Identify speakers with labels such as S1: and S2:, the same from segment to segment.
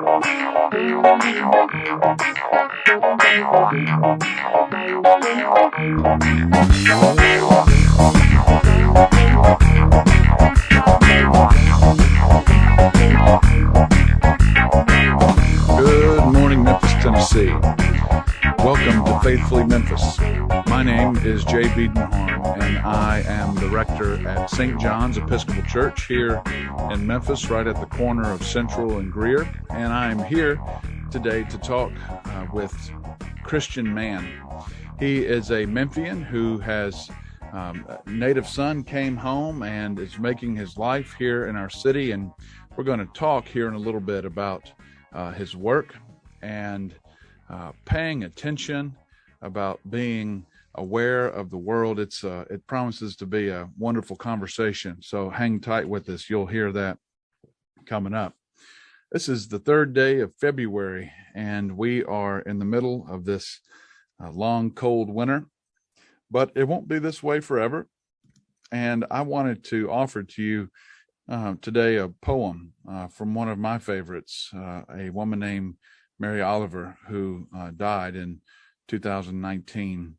S1: Good morning, Memphis, Tennessee. Welcome to Faithfully Memphis. My name is Jay Biedenharn, and I am the rector at St. John's Episcopal Church here in Memphis, right at the corner of Central and Greer. And I am here today to talk with Christian man. He is a Memphian who has a native son came home and is making his life here in our city. And we're going to talk here in a little bit about his work and paying attention, about being aware of the world. It promises to be a wonderful conversation. So hang tight with us. You'll hear that coming up. This is the third day of February, and we are in the middle of this long, cold winter, but it won't be this way forever. And I wanted to offer to you today a poem from one of my favorites, a woman named Mary Oliver, who died in 2019.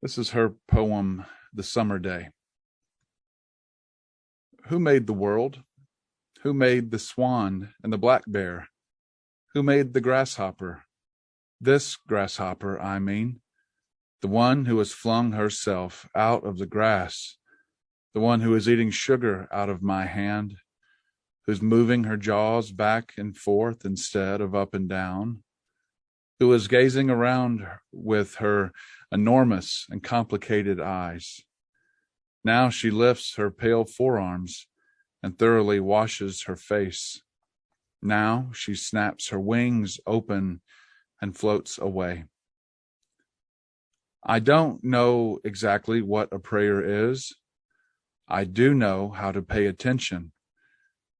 S1: This is her poem, The Summer Day. Who made the world? Who made the swan and the black bear? Who made the grasshopper? This grasshopper, I mean, the one who has flung herself out of the grass, the one who is eating sugar out of my hand, who's moving her jaws back and forth instead of up and down, who is gazing around with her enormous and complicated eyes. Now she lifts her pale forearms and thoroughly washes her face. Now she snaps her wings open and floats away. I don't know exactly what a prayer is. I do know how to pay attention,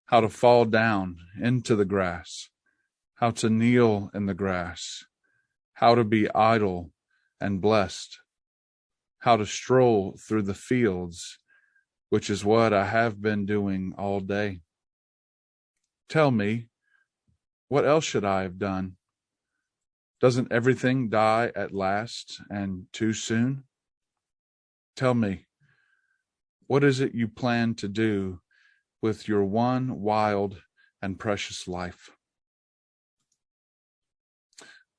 S1: how to fall down into the grass, how to kneel in the grass, how to be idle and blessed, how to stroll through the fields, which is what I have been doing all day. Tell me, what else should I have done? Doesn't everything die at last and too soon? Tell me, what is it you plan to do with your one wild and precious life?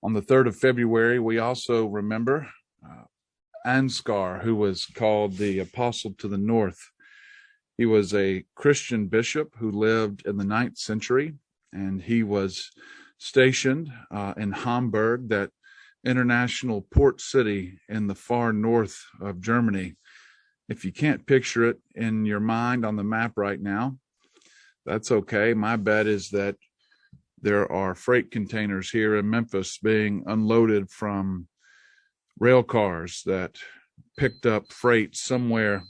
S1: On the 3rd of February, we also remember Ansgar, who was called the Apostle to the North. He was a Christian bishop who lived in the 9th century, and he was stationed in Hamburg, that international port city in the far north of Germany. If you can't picture it in your mind on the map right now, that's okay. My bet is that there are freight containers here in Memphis being unloaded from rail cars that picked up freight somewhere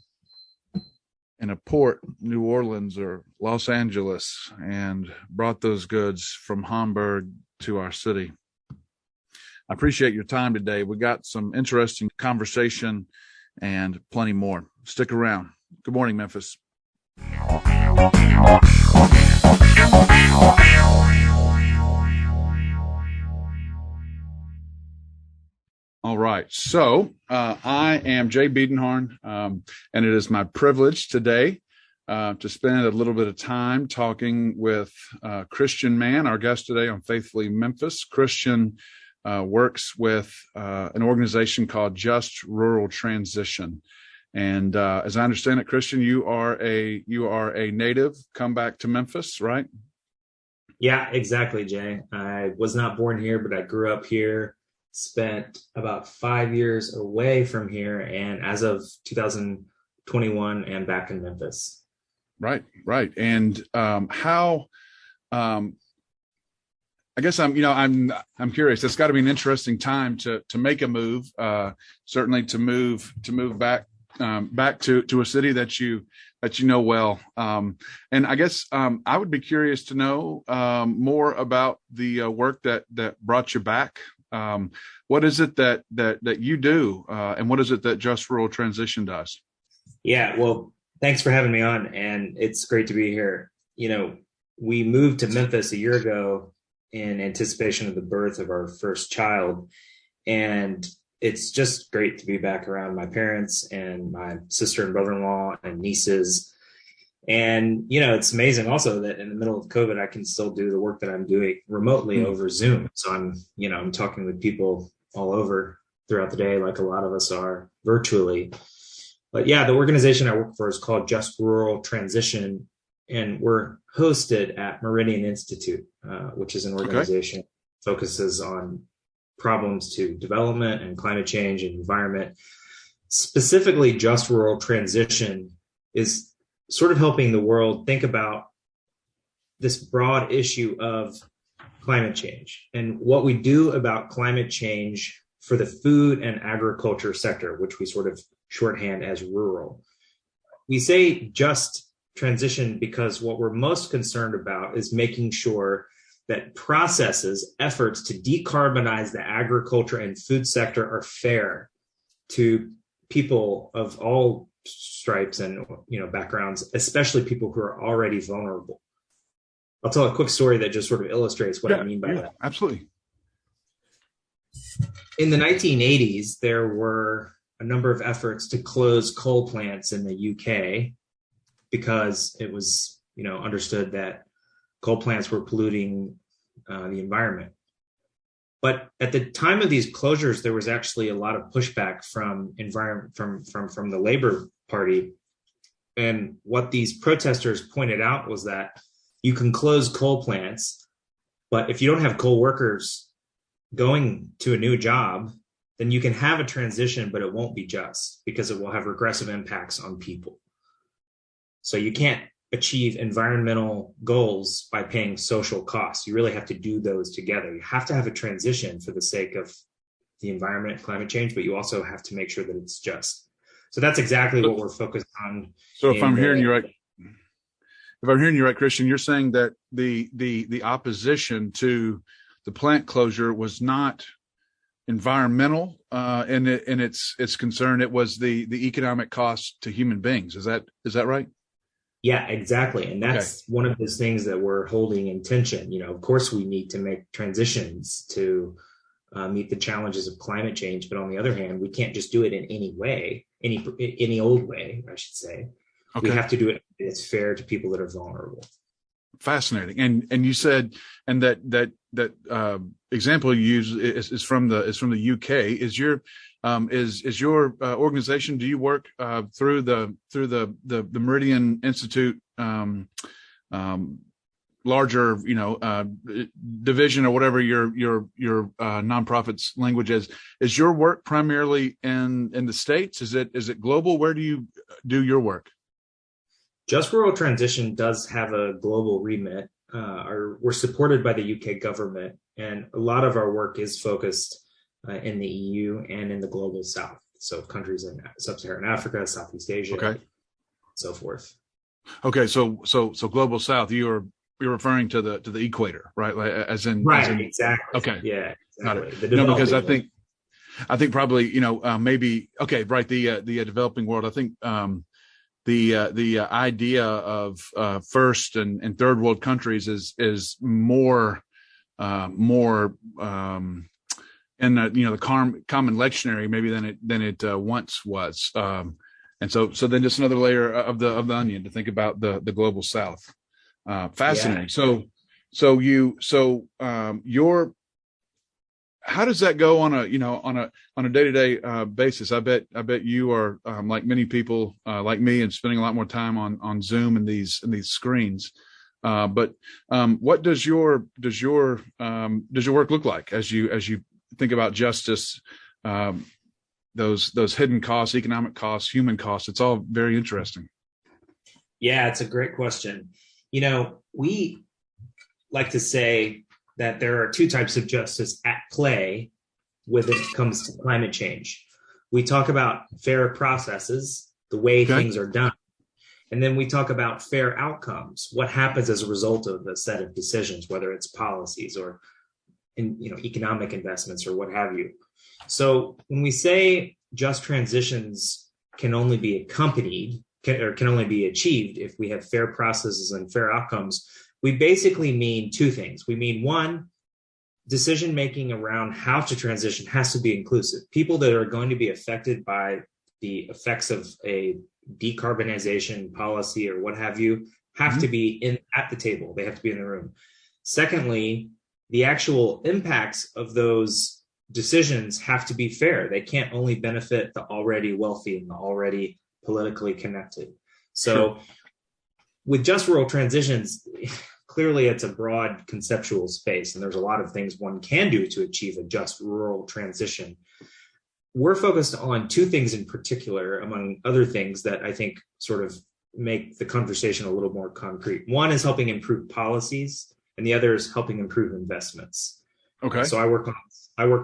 S1: in a port, New Orleans or Los Angeles, and brought those goods from Hamburg to our city. I appreciate your time today. We got some interesting conversation and plenty more. Stick around. Good morning, Memphis. All right. So I am Jay Biedenharn, and it is my privilege today to spend a little bit of time talking with Christian man, our guest today on Faithfully Memphis. Christian works with an organization called Just Rural Transition. And as I understand it, Christian, you are a native, come back to Memphis, right?
S2: Yeah, exactly, Jay. I was not born here, but I grew up here, spent about 5 years away from here, and as of 2021, am back in Memphis.
S1: Right. And how? I guess I'm curious. It's got to be an interesting time to make a move. Certainly to move back to a city that you know well. And I guess I would be curious to know more about the work that brought you back. What is it that you do, and what is it that Just Rural Transition does?
S2: Yeah, well, thanks for having me on, and it's great to be here. You know, we moved to Memphis a year ago in anticipation of the birth of our first child. And it's just great to be back around my parents and my sister and brother-in-law and nieces. And, it's amazing also that in the middle of COVID, I can still do the work that I'm doing remotely over Zoom. So I'm talking with people all over throughout the day, like a lot of us are virtually. But yeah, the organization I work for is called Just Rural Transition, and we're hosted at Meridian Institute, which is an organization that focuses on problems to development and climate change and environment. Specifically, Just Rural Transition is sort of helping the world think about this broad issue of climate change and what we do about climate change for the food and agriculture sector, which we sort of shorthand as rural. We say just transition because what we're most concerned about is making sure that processes, efforts to decarbonize the agriculture and food sector are fair to people of all stripes and backgrounds, especially people who are already vulnerable. I'll tell a quick story that just sort of illustrates what I mean by that.
S1: Absolutely.
S2: In the 1980s, there were a number of efforts to close coal plants in the UK because it was, understood that coal plants were polluting the environment. But at the time of these closures, there was actually a lot of pushback from the Labor Party. And what these protesters pointed out was that you can close coal plants, but if you don't have coal workers going to a new job, then you can have a transition, but it won't be just because it will have regressive impacts on people. So you can't achieve environmental goals by paying social costs. You really have to do those together. You have to have a transition for the sake of the environment and climate change, but you also have to make sure that it's just. So that's exactly what we're focused on.
S1: So if I'm hearing you right, Christian, you're saying that the opposition to the plant closure was not environmental in its concern. It was the economic cost to human beings. Is that right?
S2: Yeah, exactly. And that's one of those things that we're holding in tension. Of course, we need to make transitions to meet the challenges of climate change. But on the other hand, we can't just do it in any way, any old way, I should say. Okay. We have to do it it's fair to people that are vulnerable.
S1: Fascinating. And you said, and that example you use is from the UK. Is your organization, do you work through the Meridian Institute larger division or whatever your nonprofit's language is your work primarily in the States? Is it global? Where do you do your work?
S2: Just Rural Transition does have a global remit. We're supported by the UK government, and a lot of our work is focused in the EU and in the global South. So countries in Sub-Saharan Africa, Southeast Asia, so forth. Okay,
S1: so global South, you're referring to the equator, right?
S2: Exactly.
S1: Okay,
S2: yeah, exactly.
S1: No, because I think probably maybe the developing world. I think the idea of first and third world countries is more in the common lectionary maybe than it once was. And so then just another layer of the onion to think about the global South. Fascinating. Yeah. How does that go on a day-to-day basis? I bet you are like many people like me and spending a lot more time on Zoom and these screens. But what does your work look like as you think about justice, those hidden costs, economic costs, human costs? It's all very interesting.
S2: Yeah, it's a great question. We like to say that there are two types of justice at play when it comes to climate change. We talk about fair processes, the way things are done. And then we talk about fair outcomes, what happens as a result of a set of decisions, whether it's policies or economic investments or what have you. So when we say just transitions can only be accompanied can only be achieved if we have fair processes and fair outcomes, we basically mean two things. We mean, one, decision making around how to transition has to be inclusive. People that are going to be affected by the effects of a decarbonization policy or what have you have to be at the table. They have to be in the room. Secondly, the actual impacts of those decisions have to be fair. They can't only benefit the already wealthy and the already politically connected. So with just rural transitions, clearly it's a broad conceptual space, and there's a lot of things one can do to achieve a just rural transition. We're focused on two things in particular, among other things that I think sort of make the conversation a little more concrete. One is helping improve policies, and the other is helping improve investments.
S1: Okay.
S2: So I work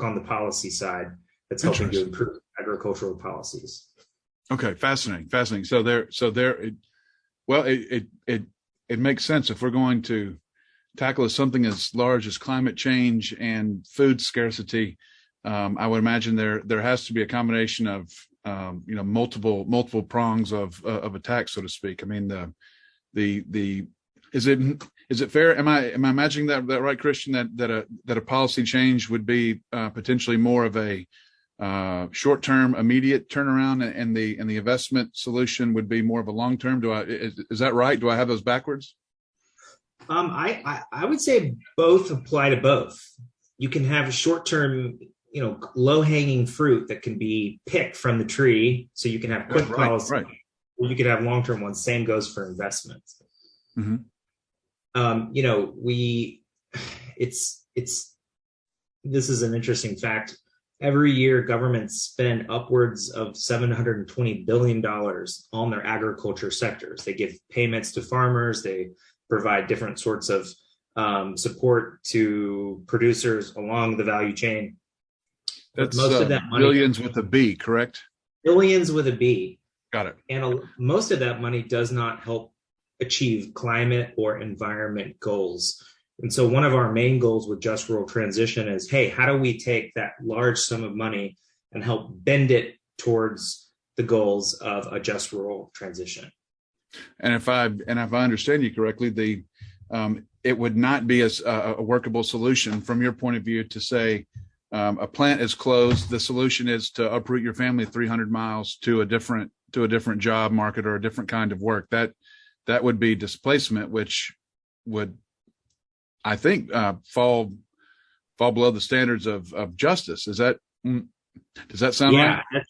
S2: on the policy side that's helping to improve agricultural policies.
S1: Okay, fascinating. It makes sense if we're going to tackle something as large as climate change and food scarcity. I would imagine there has to be a combination of multiple prongs of attack, so to speak. I mean, is it fair? Am I imagining that right, Christian? That a policy change would be potentially more of a short-term, immediate turnaround, and the investment solution would be more of a long-term. Is that right? Do I have those backwards?
S2: I would say both apply to both. You can have a short-term, low-hanging fruit that can be picked from the tree, so you can have quick policy. Right. Or you could have long-term ones. Same goes for investments.
S1: Mm-hmm.
S2: This is an interesting fact. Every year, governments spend upwards of $720 billion on their agriculture sectors. They give payments to farmers. They provide different sorts of support to producers along the value chain.
S1: That's most of that money, billions with a B, correct?
S2: Billions with a B.
S1: Got it.
S2: And most of that money does not help achieve climate or environment goals. And so one of our main goals with Just Rural Transition is, hey, how do we take that large sum of money and help bend it towards the goals of a Just Rural Transition?
S1: And if I understand you correctly, it would not be a workable solution from your point of view to say a plant is closed. The solution is to uproot your family 300 miles to a different job market or a different kind of work. That would be displacement, which would, I think, fall below the standards of justice. Does that sound right?
S2: Yeah,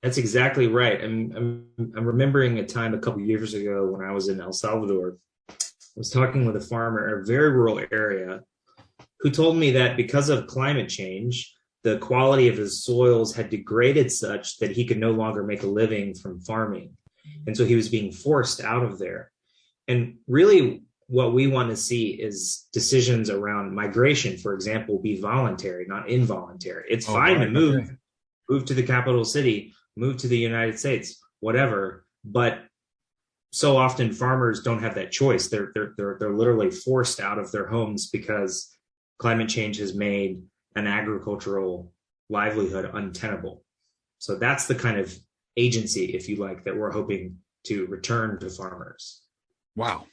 S2: that's exactly right. I'm remembering a time a couple of years ago when I was in El Salvador. I was talking with a farmer in a very rural area who told me that because of climate change, the quality of his soils had degraded such that he could no longer make a living from farming. And so he was being forced out of there. And really, what we want to see is decisions around migration, for example, be voluntary, not involuntary. It's fine to move to the capital city, move to the United States, whatever. But so often farmers don't have that choice. They're literally forced out of their homes because climate change has made an agricultural livelihood untenable. So that's the kind of agency, if you like, that we're hoping to return to farmers.
S1: Wow.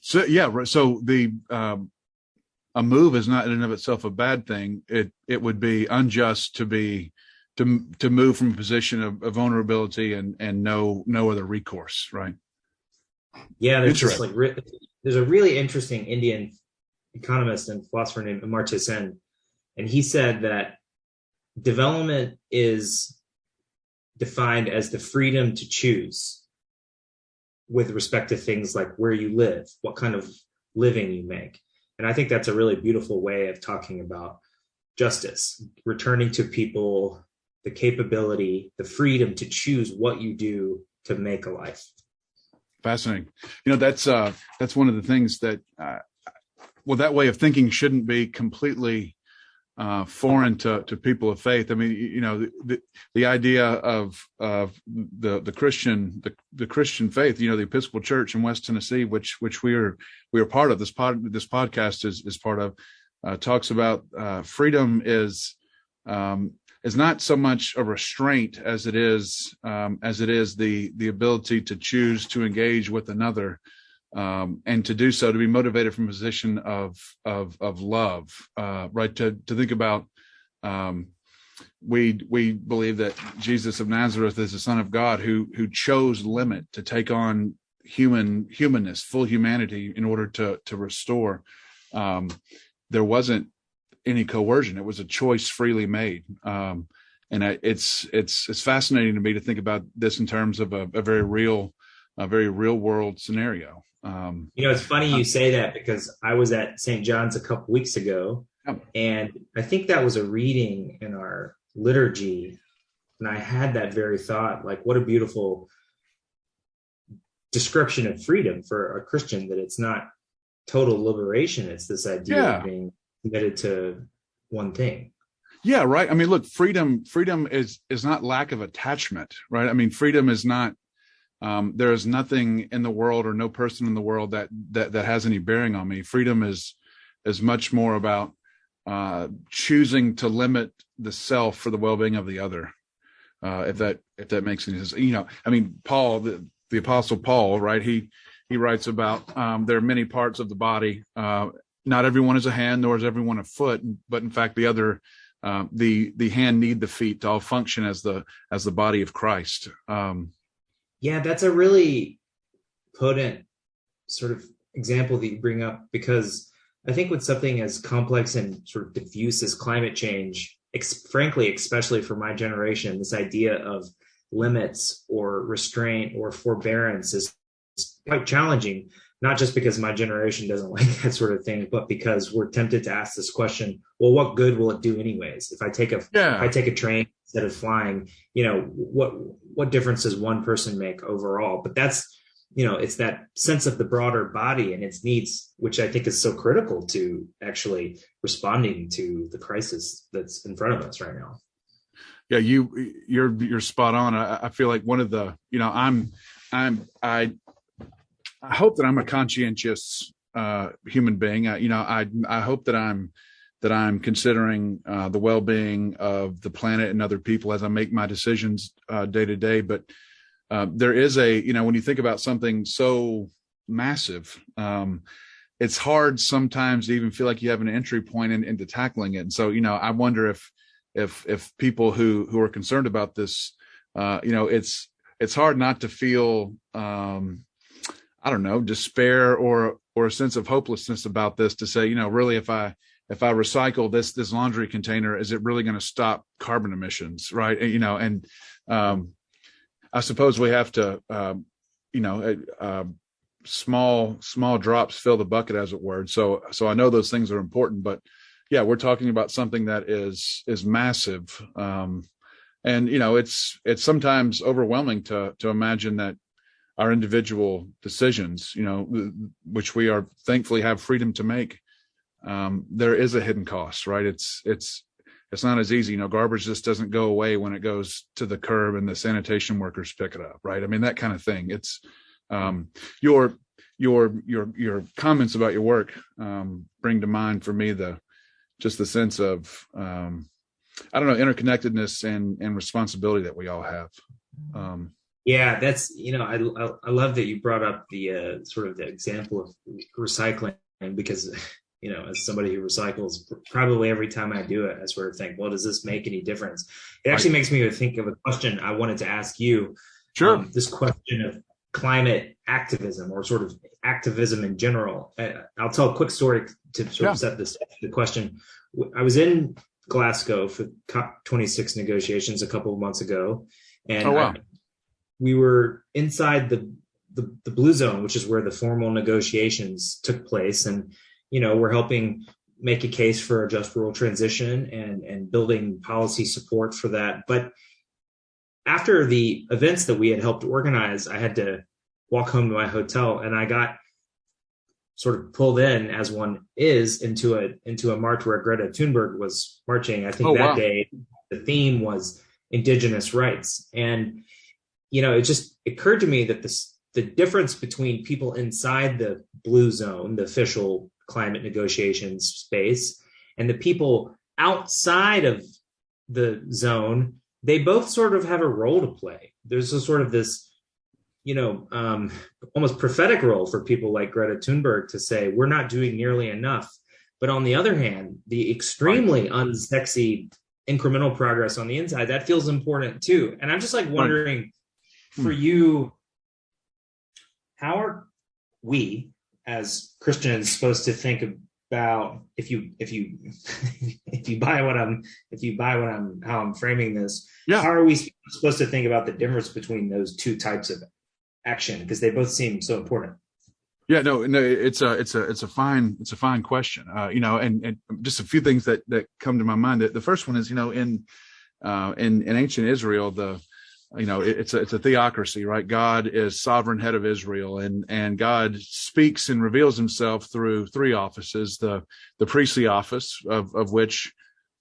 S1: So the a move is not in and of itself a bad thing. It would be unjust to move from a position of vulnerability and no other recourse, right?
S2: Yeah, there's a really interesting Indian economist and philosopher named Amartya Sen, and he said that development is defined as the freedom to choose with respect to things like where you live, what kind of living you make. And I think that's a really beautiful way of talking about justice, returning to people the capability, the freedom to choose what you do to make a life.
S1: Fascinating. That's one of the things that, that way of thinking shouldn't be completely foreign to people of faith. I mean, the idea of the Christian faith, the Episcopal Church in West Tennessee, which we are part of. This podcast is part of, talks about freedom is not so much a restraint as it is the ability to choose to engage with another and to do so, to be motivated from a position of love, right? To think about, we believe that Jesus of Nazareth is the Son of God who chose limit to take on humanness, full humanity, in order to restore. There wasn't any coercion; it was a choice freely made. And it's fascinating to me to think about this in terms of a very real world scenario.
S2: It's funny you say that, because I was at St. John's a couple weeks ago, and I think that was a reading in our liturgy, and I had that very thought, like, what a beautiful description of freedom for a Christian, that it's not total liberation. It's this idea of being committed to one thing.
S1: Yeah, right. I mean, look, freedom is not lack of attachment, right? I mean, freedom is not, there is nothing in the world or no person in the world that has any bearing on me. Freedom is much more about choosing to limit the self for the well-being of the other. If that makes any sense. I mean, Paul, the Apostle Paul, right? He writes about there are many parts of the body. Not everyone is a hand, nor is everyone a foot, but in fact, the hand need the feet to all function as the body of Christ.
S2: Yeah, that's a really potent sort of example that you bring up, because I think with something as complex and sort of diffuse as climate change, frankly, especially for my generation, this idea of limits or restraint or forbearance is quite challenging, not just because my generation doesn't like that sort of thing, but because we're tempted to ask this question, well, what good will it do anyways? If I take a train instead of flying, what difference does one person make overall? But that's, it's that sense of the broader body and its needs, which I think is so critical to actually responding to the crisis that's in front of us right now.
S1: Yeah, you're spot on. I feel like one of the, I hope that I'm a conscientious human being. I hope that I'm considering the well-being of the planet and other people as I make my decisions day to day. But there is when you think about something so massive, it's hard sometimes to even feel like you have an entry point into tackling it. And so, I wonder if people who are concerned about this, it's hard not to feel, I don't know, despair or a sense of hopelessness about this, to say, really, if I recycle this laundry container, is it really going to stop carbon emissions? Right. And I suppose we have to, small drops fill the bucket, as it were. So I know those things are important, but yeah, we're talking about something that is massive. And, it's sometimes overwhelming to imagine that our individual decisions, which we are thankfully have freedom to make, there is a hidden cost, right? It's not as easy. Garbage just doesn't go away when it goes to the curb and the sanitation workers pick it up, right? I mean, that kind of thing. It's your comments about your work bring to mind for me just the sense of interconnectedness and responsibility that we all have.
S2: Yeah, that's, I love that you brought up the sort of the example of recycling, because, as somebody who recycles, probably every time I do it, I sort of think, well, does this make any difference? It actually makes me think of a question I wanted to ask you.
S1: Sure.
S2: This question of climate activism, or sort of activism in general. I'll tell a quick story to sort of set the question. I was in Glasgow for COP26 negotiations a couple of months ago, and we were inside the blue zone, which is where the formal negotiations took place. And, we're helping make a case for a just rural transition and building policy support for that. But after the events that we had helped organize, I had to walk home to my hotel, and I got sort of pulled in, as one is, into a march where Greta Thunberg was marching. I think that day the theme was Indigenous rights. And it just occurred to me that the difference between people inside the blue zone, the official climate negotiations space, and the people outside of the zone, they both sort of have a role to play. There's a sort of this, almost prophetic role for people like Greta Thunberg to say we're not doing nearly enough. But on the other hand, the extremely unsexy incremental progress on the inside, that feels important too. And I'm just like wondering for you, how are we as Christians supposed to think about if you buy how I'm framing this, how are we supposed to think about the difference between those two types of action, because they both seem so important?
S1: Yeah, no, it's a fine question. And just a few things that come to my mind. The first one is, in ancient Israel, it's a theocracy, right? God is sovereign head of Israel, and God speaks and reveals himself through three offices: the priestly office, of which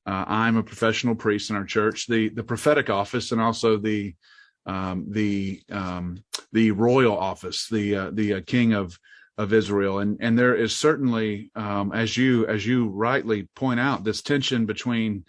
S1: I'm a professional priest in our church, the prophetic office, and also the royal office, the king of Israel. And there is certainly, as you rightly point out, this tension between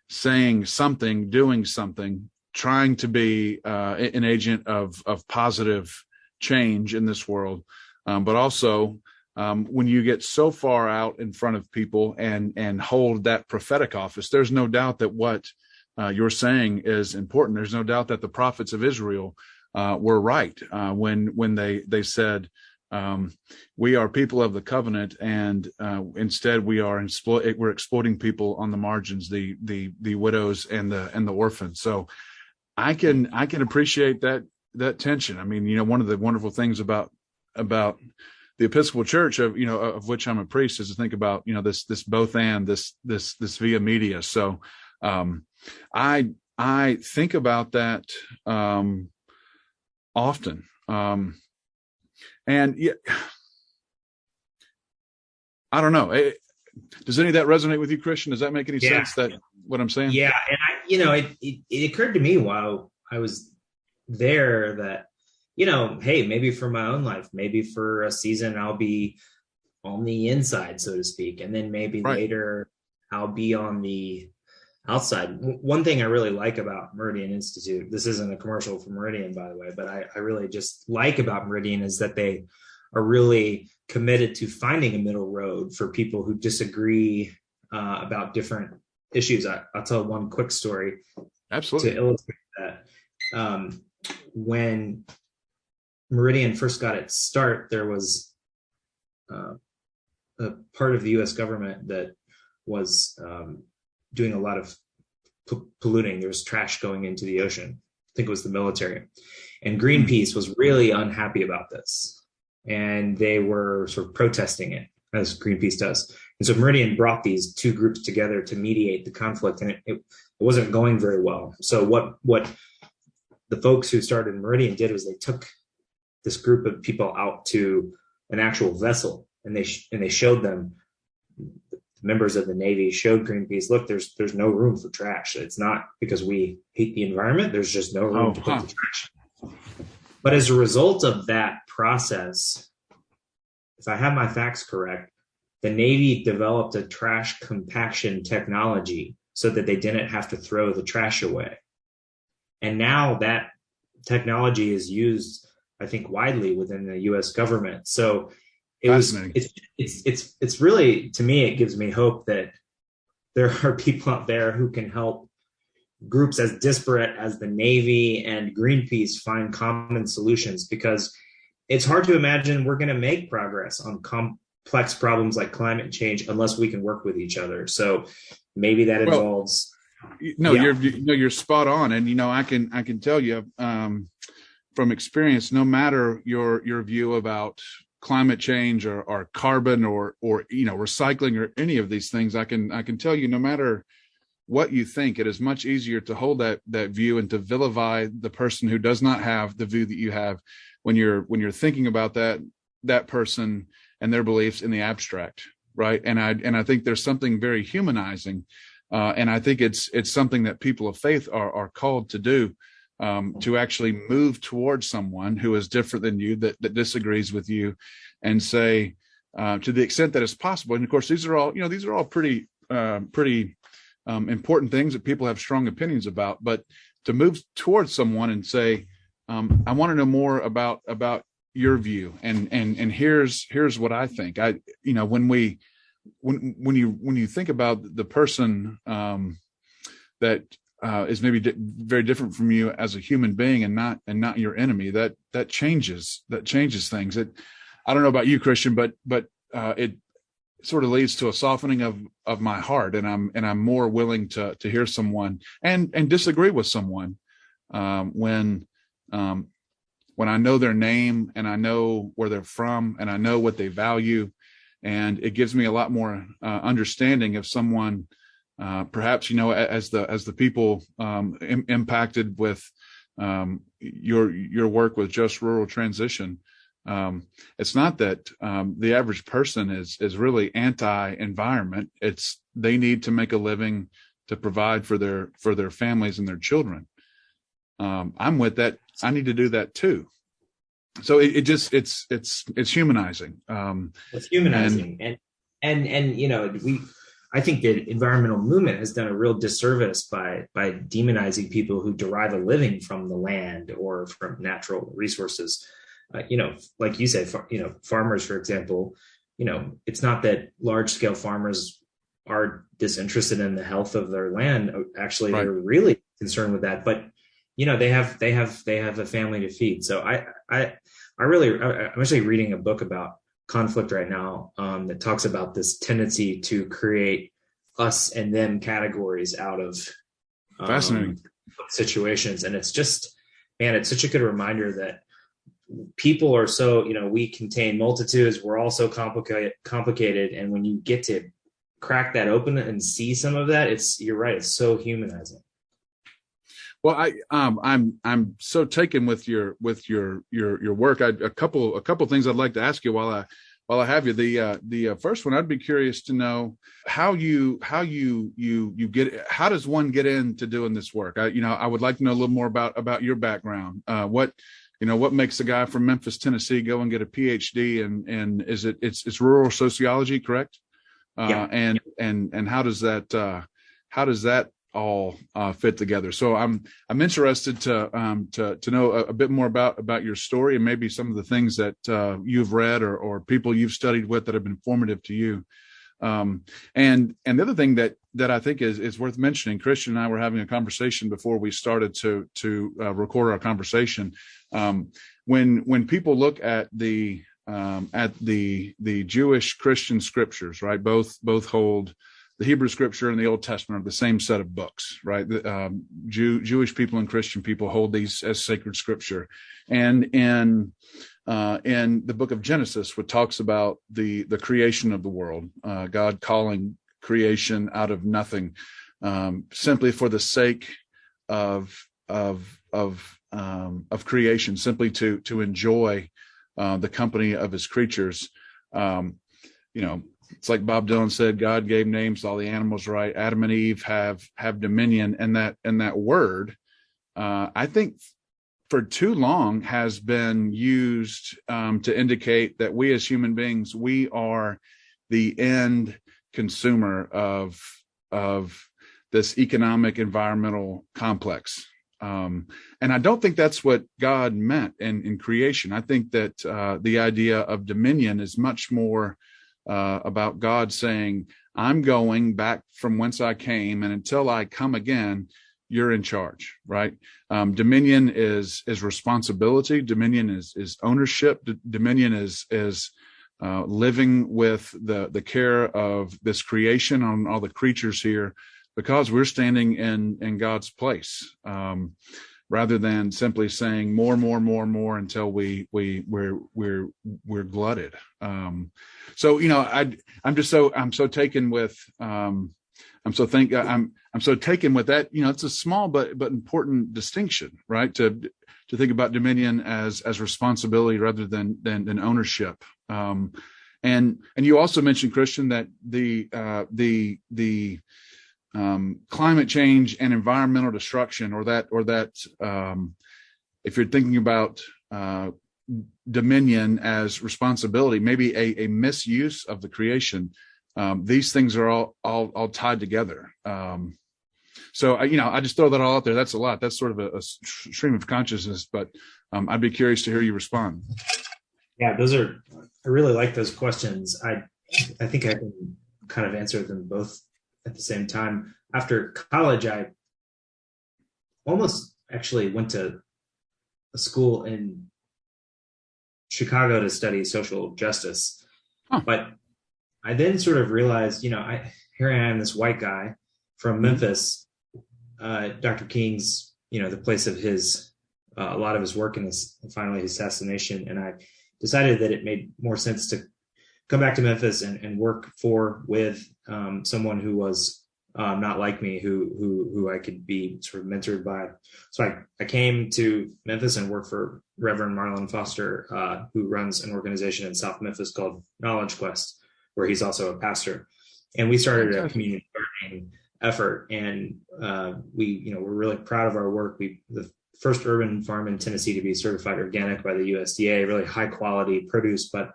S1: saying something, doing something, trying to be an agent of positive change in this world, but also when you get so far out in front of people and hold that prophetic office, there's no doubt that what you're saying is important. There's no doubt that the prophets of Israel were right when they said, we are people of the covenant, and instead we're exploiting people on the margins, the widows and the orphans. So I can appreciate that tension. I mean, one of the wonderful things about the Episcopal Church, of which I'm a priest, is to think about this both and this via media. So I think about that often. And yeah, I don't know. Does any of that resonate with you, Christian? Does that make any sense? That what I'm saying?
S2: Yeah, and it occurred to me while I was there that hey, maybe for my own life, maybe for a season I'll be on the inside, so to speak, and then maybe later I'll be on the outside. One thing I really like about Meridian Institute, this isn't a commercial for Meridian, by the way, but I really just like about Meridian is that they are really committed to finding a middle road for people who disagree about different issues. I'll tell one quick story.
S1: Absolutely.
S2: To illustrate that. When Meridian first got its start, there was a part of the U.S. government that was doing a lot of polluting. There was trash going into the ocean. I think it was the military. And Greenpeace was really unhappy about this. And they were sort of protesting it, as Greenpeace does. And so Meridian brought these two groups together to mediate the conflict, and it wasn't going very well. So what the folks who started Meridian did was they took this group of people out to an actual vessel, and they showed them, members of the Navy showed Greenpeace, look, there's no room for trash. It's not because we hate the environment. There's just no room to put the trash. But as a result of that process, if I have my facts correct, the Navy developed a trash compaction technology so that they didn't have to throw the trash away. And now that technology is used, I think, widely within the U.S. government. So it's really, to me, it gives me hope that there are people out there who can help groups as disparate as the Navy and Greenpeace find common solutions, because it's hard to imagine we're going to make progress on complex problems like climate change unless we can work with each other. So maybe that involves.
S1: You're spot on. And, I can tell you from experience, no matter your view about climate change or carbon or recycling or any of these things, I can tell you, no matter what you think, it is much easier to hold that view and to vilify the person who does not have the view that you have when you're thinking about that person and their beliefs in the abstract, right? And I think there's something very humanizing, and I think it's something that people of faith are called to do, to actually move towards someone who is different than you, that disagrees with you, and say, to the extent that it's possible. And of course, these are all pretty important things that people have strong opinions about. But to move towards someone and say, I want to know more about your view, and here's what I think. When you think about the person that is maybe very different from you as a human being and not your enemy, that changes things. I don't know about you, Christian, but it sort of leads to a softening of my heart, and I'm more willing to hear someone and disagree with someone when I know their name and I know where they're from and I know what they value, and it gives me a lot more understanding of someone. Perhaps, as the people impacted with your work with Just Rural Transition, it's not that the average person is really anti-environment. It's they need to make a living to provide for their families and their children. I'm with that. I need to do that too. So it's humanizing.
S2: It's humanizing, and I think the environmental movement has done a real disservice by demonizing people who derive a living from the land or from natural resources. Like you said, farmers, for example, it's not that large scale farmers are disinterested in the health of their land. Actually, right. They're really concerned with that, but they have a family to feed. So I'm actually reading a book about conflict right now that talks about this tendency to create us and them categories out of
S1: fascinating
S2: situations. And it's just, man, it's such a good reminder that people are so, we contain multitudes. We're all so complicated. And when you get to crack that open and see some of that, you're right. It's so humanizing.
S1: Well, I'm so taken with your work. A couple things I'd like to ask you while I have you. The first one, I'd be curious to know how does one get into doing this work? I would like to know a little more about your background. What makes a guy from Memphis, Tennessee, go and get a PhD? And it's rural sociology, correct?
S2: Yeah.
S1: And how does that all fit together? So I'm interested to know a bit more about your story and maybe some of the things that you've read or people you've studied with that have been formative to you. And the other thing that I think is worth mentioning, Christian and I were having a conversation before we started to record our conversation. When people look at the Jewish Christian scriptures, right? Both hold the Hebrew scripture and the Old Testament are the same set of books, right? Jewish people and Christian people hold these as sacred scripture. And in the book of Genesis, which talks about the creation of the world, God calling creation out of nothing, simply for the sake of creation, simply to enjoy the company of his creatures. It's like Bob Dylan said, God gave names to all the animals, right? Adam and Eve have dominion, and that word, I think, for too long has been used to indicate that we as human beings, we are the end consumer of this economic environmental complex. And I don't think that's what God meant in creation. I think that the idea of dominion is much more about God saying, I'm going back from whence I came, and until I come again, you're in charge, right? Dominion is responsibility. Dominion is ownership. Dominion is living with the care of this creation on all the creatures here, because we're standing in God's place, rather than simply saying more until we're glutted. So I'm so taken with that. It's a small but important distinction, right? To think about dominion as responsibility rather than ownership. And you also mentioned, Christian, that the climate change and environmental destruction, or that if you're thinking about dominion as responsibility, maybe a misuse of the creation, these things are all tied together. So I just throw that all out there. That's a lot. That's sort of a stream of consciousness, but I'd be curious to hear you respond.
S2: Yeah, I really like those questions. I think I can kind of answer them both at the same time. After college, I almost actually went to a school in Chicago to study social justice.
S1: Huh.
S2: But I then sort of realized, here I am, this white guy from Memphis, Dr. King's, the place of a lot of his work and finally his assassination. And I decided that it made more sense to come back to Memphis and work with someone who was not like me, who I could be sort of mentored by. So I came to Memphis and worked for Reverend Marlon Foster, who runs an organization in South Memphis called Knowledge Quest, where he's also a pastor. And we started a community gardening effort, and we're really proud of our work. The first urban farm in Tennessee to be certified organic by the USDA, really high quality produce, but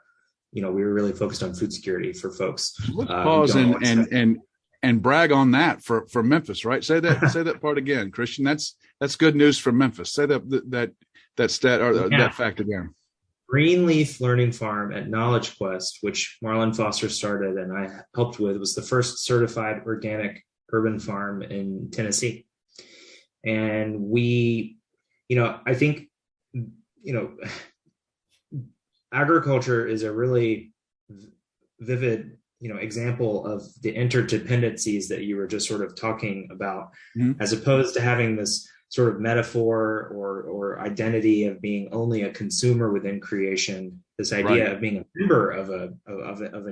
S2: we were really focused on food security for folks.
S1: Let's pause and brag on that for Memphis, right? Say that part again, Christian. That's good news for Memphis. Say that stat or that fact again.
S2: Greenleaf Learning Farm at Knowledge Quest, which Marlon Foster started and I helped with, was the first certified organic urban farm in Tennessee. And we, I think, agriculture is a really vivid, example of the interdependencies that you were just sort of talking about, as opposed to having this sort of metaphor or identity of being only a consumer within creation. This idea of being a member of an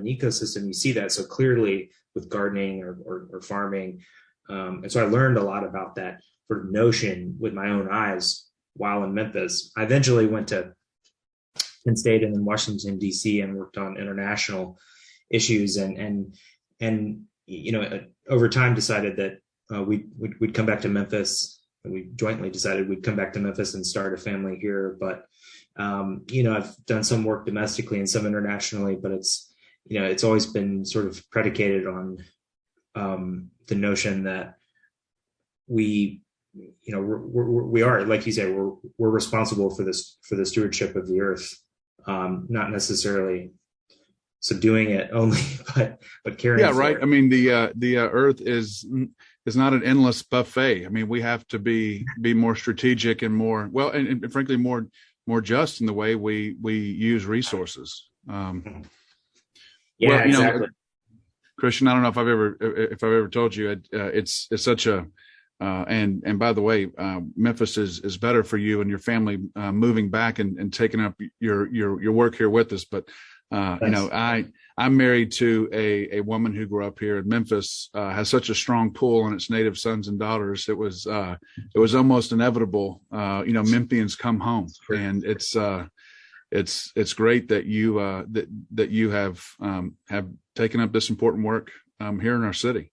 S2: ecosystem, you see that so clearly with gardening or farming. And so I learned a lot about that sort of notion with my own eyes while in Memphis. I eventually went to Penn State and then Washington, D.C. and worked on international issues and over time decided that we'd come back to Memphis, and we jointly decided we'd come back to Memphis and start a family here. But I've done some work domestically and some internationally, but it's always been sort of predicated on the notion that we are, like you said, we're responsible for the stewardship of the earth, not necessarily subduing it only, but caring.
S1: Yeah,
S2: for
S1: right.
S2: it.
S1: I mean, the earth is not an endless buffet. I mean, we have to be more strategic and more and frankly more just in the way we use resources.
S2: Exactly.
S1: Christian, I don't know if I've ever told you, it's such a and by the way, Memphis is better for you and your family moving back and taking up your work here with us. But I'm married to a woman who grew up here in Memphis, has such a strong pull on its native sons and daughters. It was almost inevitable. Memphians come home, and it's great that you have taken up this important work here in our city.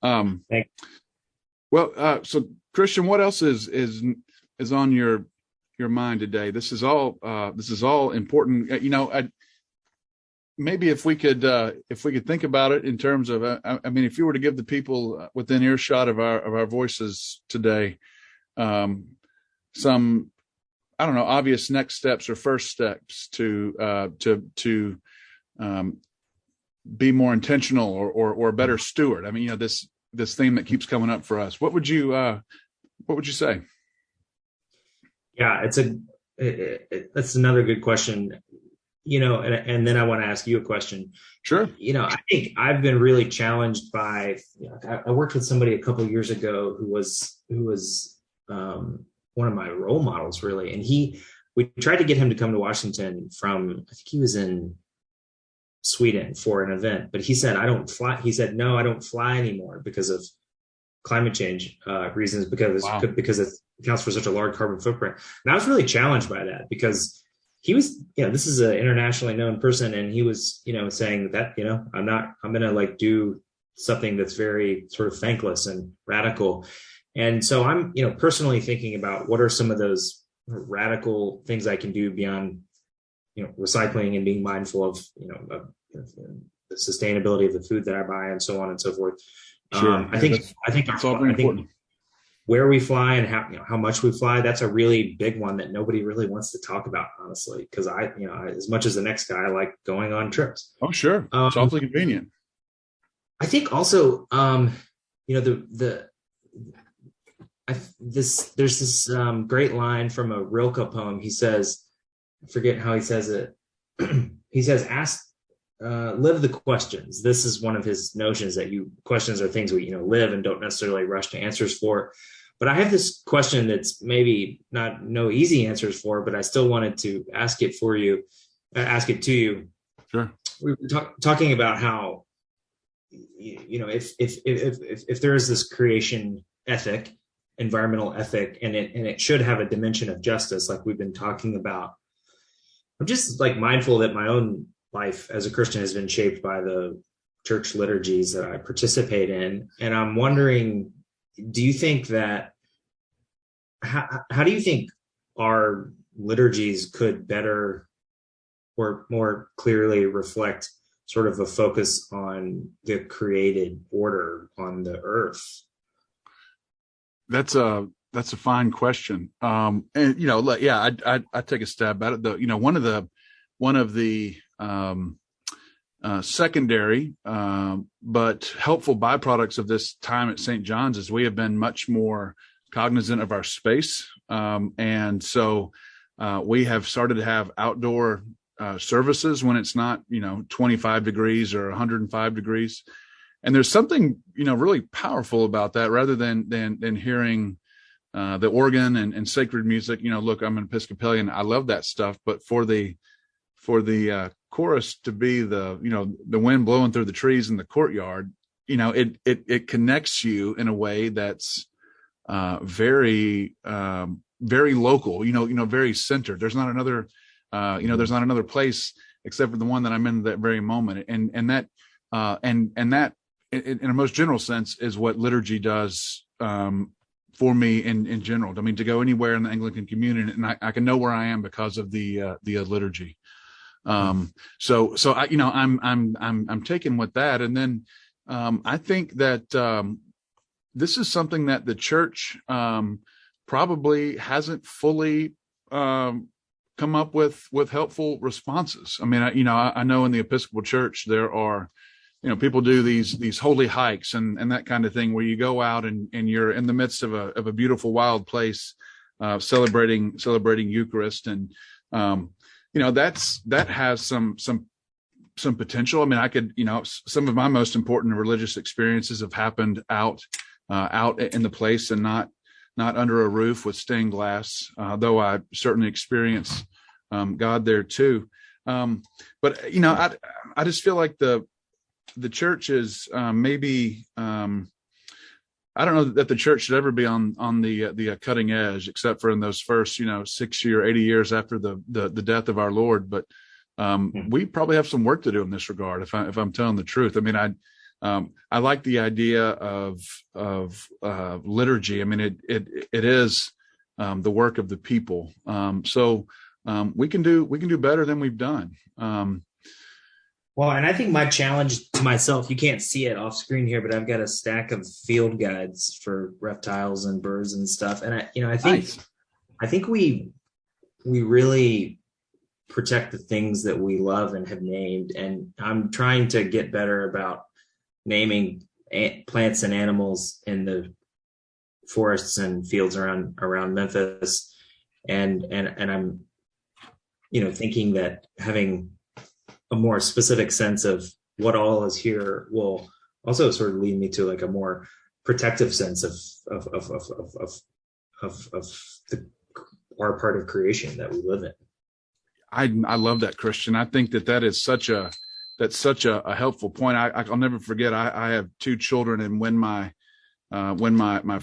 S2: Thanks.
S1: Well, so Christian, what else is on your mind today? This is all important. Maybe if we could think about it in terms of, if you were to give the people within earshot of our voices today, some, obvious next steps or first steps to be more intentional or a better steward. This theme that keeps coming up for us. What would you say?
S2: Yeah, that's another good question. And then I want to ask you a question.
S1: Sure.
S2: I think I've been really challenged by. I worked with somebody a couple of years ago who was one of my role models, really, and we tried to get him to come to Washington from. I think he was in Sweden for an event, but he said, I don't fly. He said, no, I don't fly anymore because of climate change reasons, because it accounts for such a large carbon footprint. And I was really challenged by that because he was, this is an internationally known person. And he was, saying that, I'm going to do something that's very sort of thankless and radical. And so I'm, personally thinking about what are some of those radical things I can do beyond recycling and being mindful of, the sustainability of the food that I buy and so on and so forth.
S1: Sure.
S2: I think
S1: that's all very important.
S2: where we fly and how much we fly, that's a really big one that nobody really wants to talk about, honestly. Because as much as the next guy, I like going on trips.
S1: Oh, sure. It's awfully convenient.
S2: I think also, there's this great line from a Rilke poem. He says, I forget how he says it. He says, live the questions. This is one of his notions, that questions are things we live and don't necessarily rush to answers for. But I have this question that's maybe no easy answers for, but I still wanted to ask it to you.
S1: Sure.
S2: We were talking about how if there is this creation ethic, environmental ethic, and it should have a dimension of justice, like we've been talking about. I'm just like mindful that my own life as a Christian has been shaped by the church liturgies that I participate in. And I'm wondering, do you think that, how do you think our liturgies could better or more clearly reflect sort of a focus on the created order on the earth?
S1: That's a fine question. And I take a stab at it though. One of the secondary but helpful byproducts of this time at St. John's is we have been much more cognizant of our space. And so we have started to have outdoor services when it's not, 25 degrees or 105 degrees. And there's something, really powerful about that, rather than hearing the organ and sacred music. Look, I'm an Episcopalian. I love that stuff. But for the chorus to be the wind blowing through the trees in the courtyard, it connects you in a way that's very very local. Very centered. There's not another there's not another place except for the one that I'm in at that very moment. And that in a most general sense is what liturgy does for me in general. I mean, to go anywhere in the Anglican community and I can know where I am because of the liturgy. So I'm taken with that. And then I think that this is something that the church probably hasn't fully come up with helpful responses. I mean, I know in the Episcopal Church there are, people do these holy hikes and that kind of thing, where you go out and you're in the midst of a beautiful wild place, celebrating Eucharist, and that has some potential. I mean, I could, some of my most important religious experiences have happened out in the place and not under a roof with stained glass, though I certainly experience God there too. But I just feel like the church is maybe I don't know that the church should ever be on the cutting edge, except for in those first 60 or 80 years after the death of our Lord. But we probably have some work to do in this regard, if I'm telling the truth. I mean, I like the idea of liturgy. I mean, it is the work of the people. So we can do better than we've done.
S2: Well, and I think my challenge to myself, you can't see it off screen here, but I've got a stack of field guides for reptiles and birds and stuff. And I think we really protect the things that we love and have named. And I'm trying to get better about naming plants and animals in the forests and fields around Memphis. And I'm, thinking that having a more specific sense of what all is here will also sort of lead me to like a more protective sense of our part of creation that we live in.
S1: I love that, Christian. I think that is such a helpful point. I'll never forget. I have two children, and when my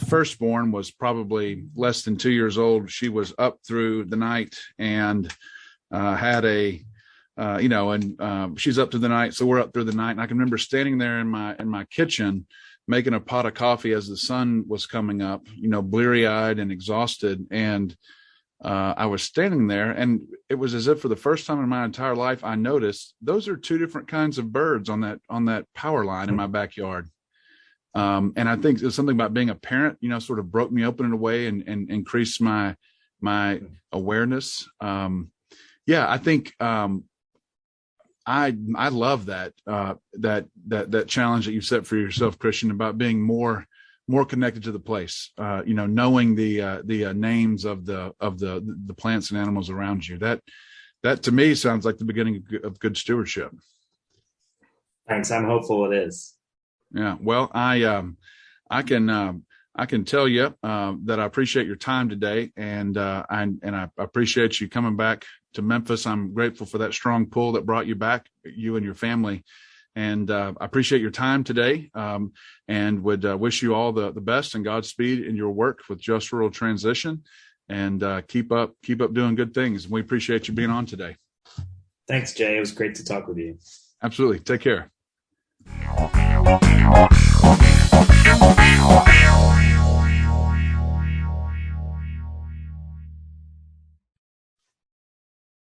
S1: firstborn was probably less than 2 years old, she was up through the night and had she's up through the night. So we're up through the night. And I can remember standing there in my kitchen, making a pot of coffee as the sun was coming up, bleary eyed and exhausted. And I was standing there, and it was as if for the first time in my entire life, I noticed those are two different kinds of birds on that power line in my backyard. And I think there's something about being a parent, sort of broke me open in a way and increased my awareness. I think I love that challenge that you set for yourself, Christian, about being more connected to the place. Knowing the names of the plants and animals around you. That to me sounds like the beginning of good stewardship.
S2: Thanks. I'm hopeful it is.
S1: Yeah. Well, I can tell you that I appreciate your time today, and I appreciate you coming back to Memphis. I'm grateful for that strong pull that brought you back, you and your family, and I appreciate your time today, and would wish you all the best and Godspeed in your work with Just Rural Transition, and keep up doing good things. We appreciate you being on today.
S2: Thanks, Jay. It was great to talk with you.
S1: Absolutely. Take care.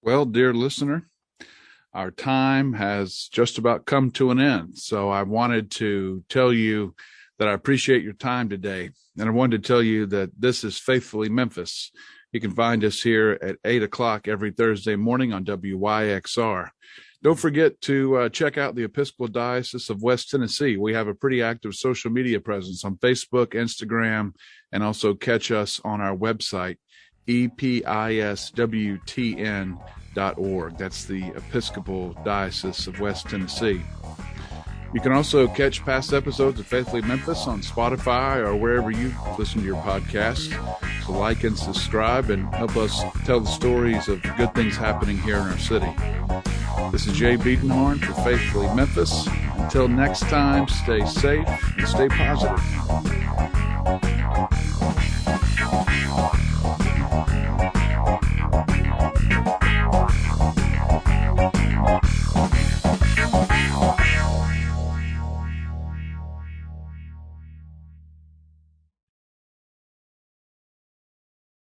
S1: Well, dear listener, our time has just about come to an end. So I wanted to tell you that I appreciate your time today. And I wanted to tell you that this is Faithfully Memphis. You can find us here at 8 o'clock every Thursday morning on WYXR. Don't forget to check out the Episcopal Diocese of West Tennessee. We have a pretty active social media presence on Facebook, Instagram, and also catch us on our website, episwtn.org. That's the Episcopal Diocese of West Tennessee. You can also catch past episodes of Faithfully Memphis on Spotify or wherever you listen to your podcast. So like and subscribe and help us tell the stories of good things happening here in our city. This is Jay Biedenharn for Faithfully Memphis. Until next time, stay safe and stay positive.